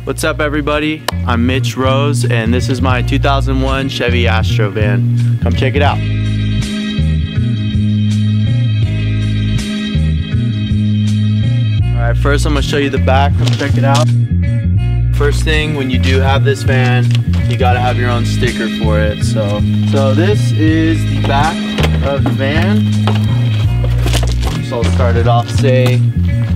What's up everybody? I'm Mitch Rose and this is my 2001 Chevy Astro van. Come check it out. Alright, first I'm going to show you the back. Come check it out. First thing, when you do have this van, you got to have your own sticker for it. So this is the back of the van. So I'll start it off. Say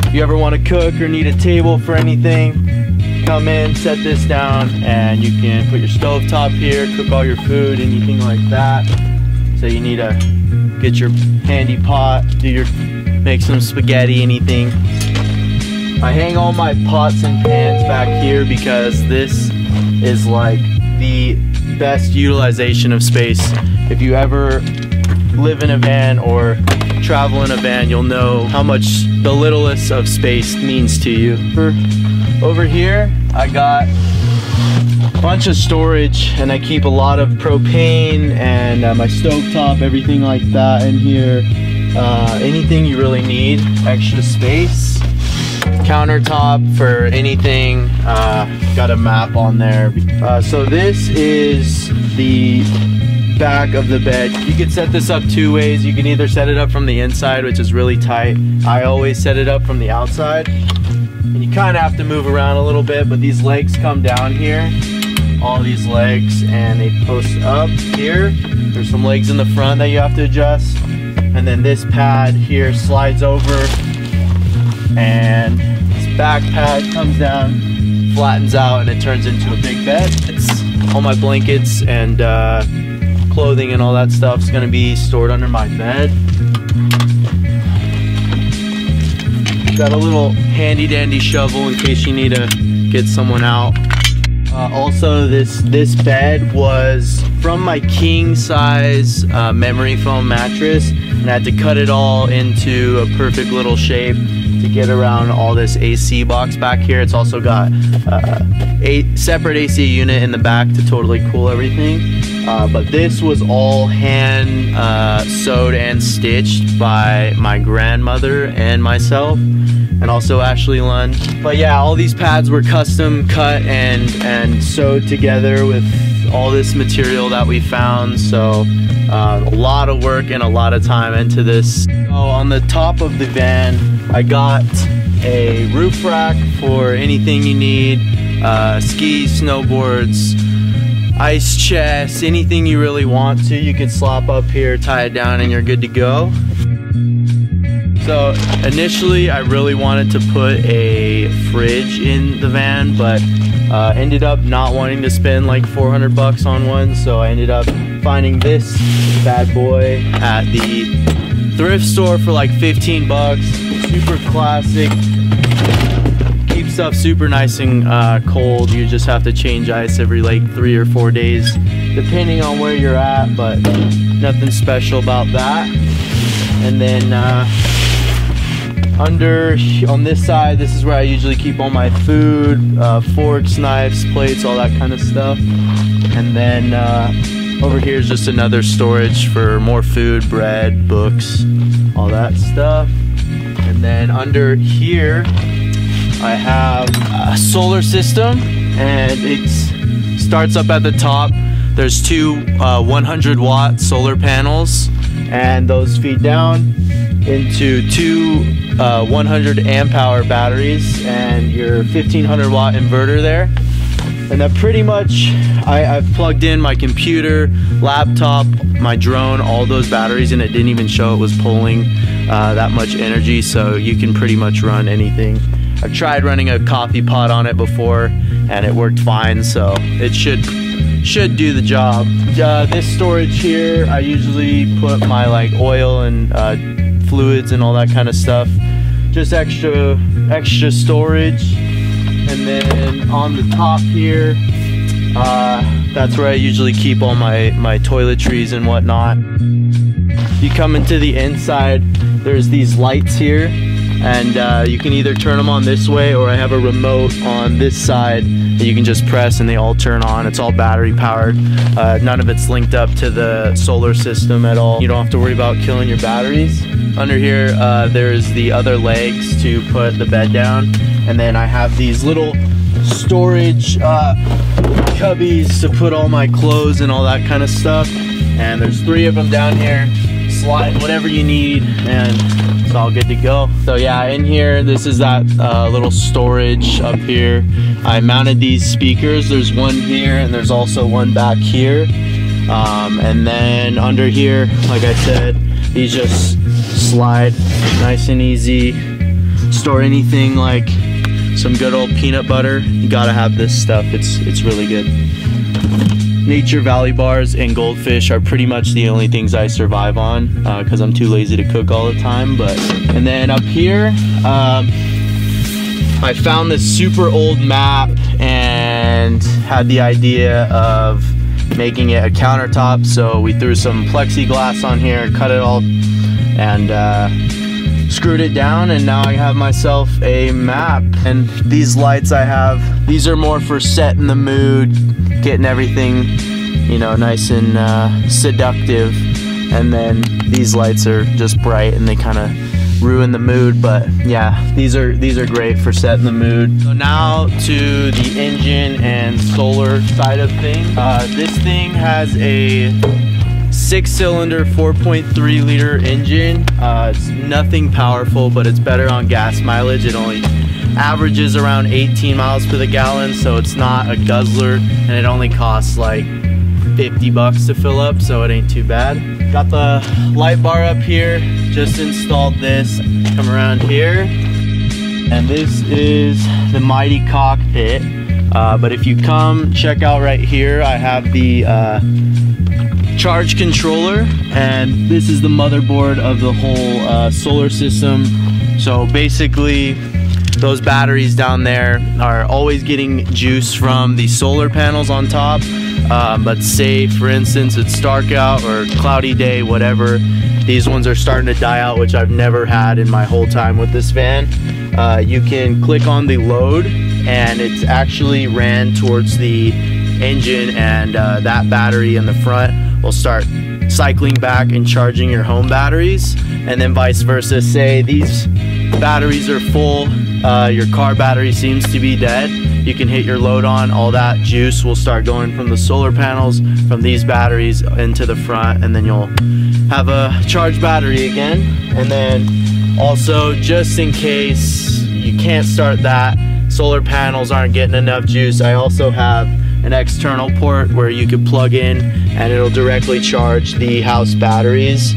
if you ever want to cook or need a table for anything, come in, set this down, and you can put your stove top here, cook all your food, anything like that. So you need to get your handy pot, make some spaghetti, anything. I hang all my pots and pans back here because this is like the best utilization of space. If you ever live in a van or travel in a van, you'll know how much the littlest of space means to you. Over here, I got a bunch of storage and I keep a lot of propane and my stovetop, everything like that in here. Anything you really need, extra space. Countertop for anything, got a map on there. So this is the back of the bed. You can set this up two ways. You can either set it up from the inside, which is really tight. I always set it up from the outside. And you kind of have to move around a little bit, but these legs come down here, all these legs, and they post up here. There's some legs in the front that you have to adjust. And then this pad here slides over, and this back pad comes down, flattens out, and it turns into a big bed. It's all my blankets and clothing and all that stuff is going to be stored under my bed. Got a little handy dandy shovel in case you need to get someone out. Also, this bed was from my king size memory foam mattress, and I had to cut it all into a perfect little shape to get around all this AC box back here. It's also got a separate AC unit in the back to totally cool everything. But this was all hand sewed and stitched by my grandmother and myself, and also Ashley Lund. But yeah, all these pads were custom cut and sewed together with all this material that we found. So a lot of work and a lot of time into this. So on the top of the van, I got a roof rack for anything you need, skis, snowboards, ice chest, anything you really want to. You can slop up here, tie it down, and you're good to go. So initially I really wanted to put a fridge in the van, but ended up not wanting to spend like 400 bucks on one, so I ended up finding this bad boy at the thrift store for like 15 bucks. Super classic, keeps stuff super nice and cold. You just have to change ice every like 3 or 4 days depending on where you're at, but nothing special about that. And then on this side, this is where I usually keep all my food, forks, knives, plates, all that kind of stuff. And then over here is just another storage for more food, bread, books, all that stuff. And then under here I have a solar system, and it starts up at the top. There's two 100-watt solar panels, and those feed down into two 100 amp hour batteries and your 1500-watt inverter there. And that pretty much, I've plugged in my computer, laptop, my drone, all those batteries, and it didn't even show it was pulling that much energy, so you can pretty much run anything. I've tried running a coffee pot on it before and it worked fine, so it should do the job. This storage here, I usually put my like oil and fluids and all that kind of stuff, just extra storage. And then on the top here, that's where I usually keep all my toiletries and whatnot. You come into the inside, there's these lights here, and you can either turn them on this way, or I have a remote on this side that you can just press and they all turn on. It's all battery powered. None of it's linked up to the solar system at all. You don't have to worry about killing your batteries. Under here, there's the other legs to put the bed down, and then I have these little storage cubbies to put all my clothes and all that kind of stuff. And there's 3 of them down here. Slide whatever you need and it's all good to go. So yeah, in here, this is that little storage up here. I mounted these speakers. There's one here and there's also one back here. And then under here, like I said, these just slide nice and easy. Store anything like some good old peanut butter. You gotta have this stuff. It's really good. Nature Valley bars and goldfish are pretty much the only things I survive on because I'm too lazy to cook all the time. And then up here, I found this super old map and had the idea of making it a countertop. So we threw some plexiglass on here, cut it all, and screwed it down, and now I have myself a map. And these lights I have, these are more for setting the mood, getting everything, you know, nice and seductive. And then these lights are just bright and they kind of ruin the mood, but yeah, these are great for setting the mood. So now to the engine and solar side of things. This thing has a 6-cylinder 4.3 liter engine. It's nothing powerful, but it's better on gas mileage. It only averages around 18 miles per the gallon, so it's not a guzzler, and it only costs like 50 bucks to fill up, so it ain't too bad. Got the light bar up here, just installed this. Come around here, and this is the mighty cockpit. But if you come check out right here, I have the charge controller, and this is the motherboard of the whole solar system. So basically, those batteries down there are always getting juice from the solar panels on top. But say for instance it's dark out or cloudy day, whatever, these ones are starting to die out, which I've never had in my whole time with this van. You can click on the load and it's actually ran towards the engine, and that battery in the front will start cycling back and charging your home batteries, and then vice versa. Say these batteries are full, your car battery seems to be dead, you can hit your load on, all that juice will start going from the solar panels, from these batteries into the front, and then you'll have a charged battery again. And then also, just in case you can't start that, solar panels aren't getting enough juice, I also have an external port where you could plug in and it'll directly charge the house batteries.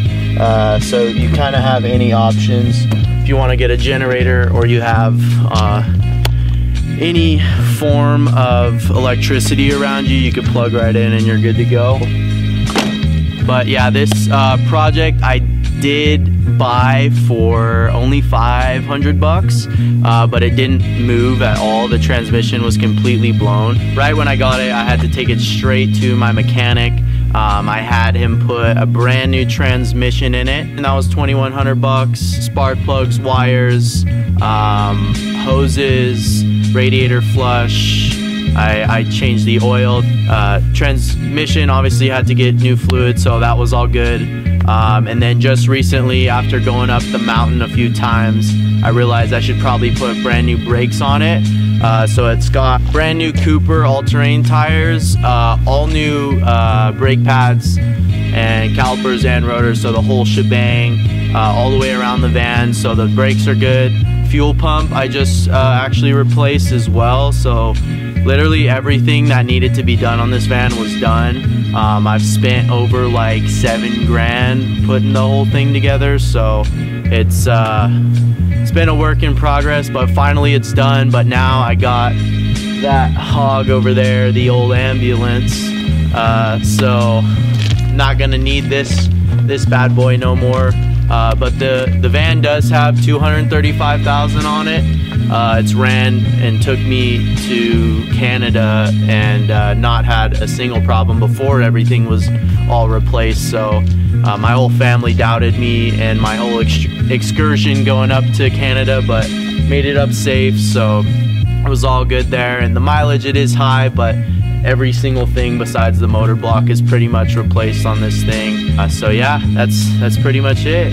So you kind of have any options. If you want to get a generator, or you have any form of electricity around you, you can plug right in and you're good to go. But yeah, this project I did buy for only 500 bucks, but it didn't move at all. The transmission was completely blown. Right when I got it, I had to take it straight to my mechanic. I had him put a brand new transmission in it, and that was 2,100 bucks. Spark plugs, wires, hoses, radiator flush. I changed the oil. Transmission obviously had to get new fluid, so that was all good. And then just recently, after going up the mountain a few times, I realized I should probably put brand new brakes on it. So it's got brand new Cooper all-terrain tires, all new brake pads and calipers and rotors, so the whole shebang, all the way around the van, so the brakes are good. Fuel pump I just actually replaced as well, so literally everything that needed to be done on this van was done. I've spent over like $7 grand putting the whole thing together, so it's been a work in progress, but finally it's done. But now I got that hog over there, the old ambulance, so not gonna need this bad boy no more. But the van does have 235,000 on it. It's ran and took me to Canada and not had a single problem before everything was all replaced. So my whole family doubted me and my whole excursion going up to Canada, but made it up safe, so it was all good there. And the mileage, it is high, but every single thing besides the motor block is pretty much replaced on this thing. So yeah, that's pretty much it.